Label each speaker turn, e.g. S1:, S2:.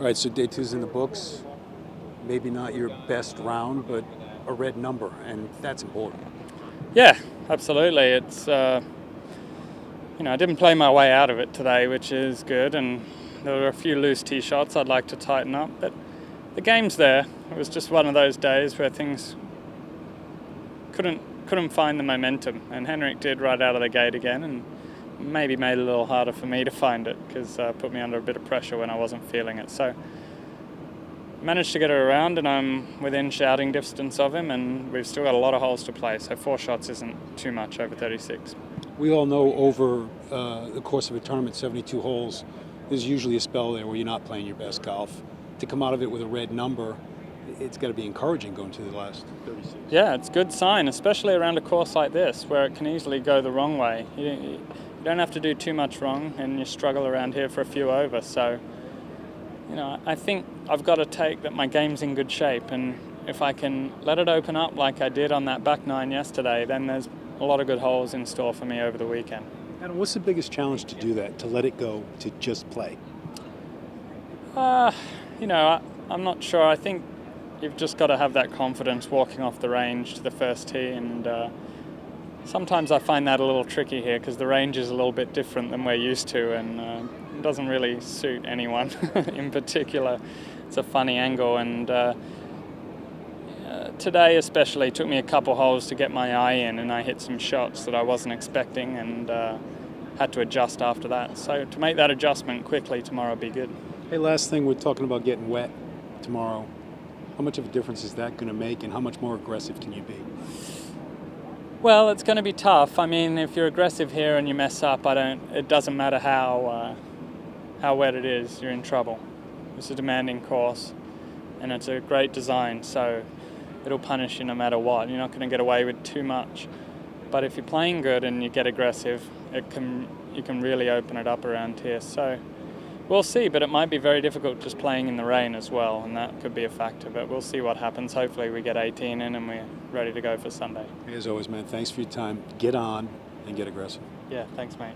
S1: All right, so day two's in the books. Maybe not your best round, but a red number, and that's important.
S2: Yeah, absolutely. It's I didn't play my way out of it today, which is good, and there were a few loose tee shots I'd like to tighten up, but the game's there. It was just one of those days where things couldn't find the momentum, and Henrik did right out of the gate again, and maybe made it a little harder for me to find it because put me under a bit of pressure when I wasn't feeling it. So managed to get it around, and I'm within shouting distance of him, and we've still got a lot of holes to play, so 4 shots isn't too much over 36.
S1: We all know over the course of a tournament, 72 holes, there's usually a spell there where you're not playing your best golf. To come out of it with a red number, it's got to be encouraging going to the last 36.
S2: Yeah, it's a good sign, especially around a course like this where it can easily go the wrong way. You don't have to do too much wrong, and you struggle around here for a few over. So, I think I've got to take that my game's in good shape, and if I can let it open up like I did on that back nine yesterday, then there's a lot of good holes in store for me over the weekend.
S1: And what's the biggest challenge to do that, to let it go, to just play?
S2: I'm not sure. I think you've just got to have that confidence walking off the range to the first tee, and sometimes I find that a little tricky here because the range is a little bit different than we're used to, and it doesn't really suit anyone in particular. It's a funny angle, and today especially took me a couple holes to get my eye in, and I hit some shots that I wasn't expecting, and had to adjust after that. So to make that adjustment quickly tomorrow would be good.
S1: Hey, last thing, we're talking about getting wet tomorrow. How much of a difference is that going to make, and how much more aggressive can you be?
S2: Well, it's going to be tough. I mean, if you're aggressive here and you mess up, it doesn't matter how wet it is, you're in trouble. It's a demanding course, and it's a great design, so it'll punish you no matter what. You're not going to get away with too much. But if you're playing good and you get aggressive, you can really open it up around here. So we'll see, but it might be very difficult just playing in the rain as well, and that could be a factor, but we'll see what happens. Hopefully we get 18 in and we're ready to go for Sunday.
S1: As always, man, thanks for your time. Get on and get aggressive.
S2: Yeah, thanks, mate.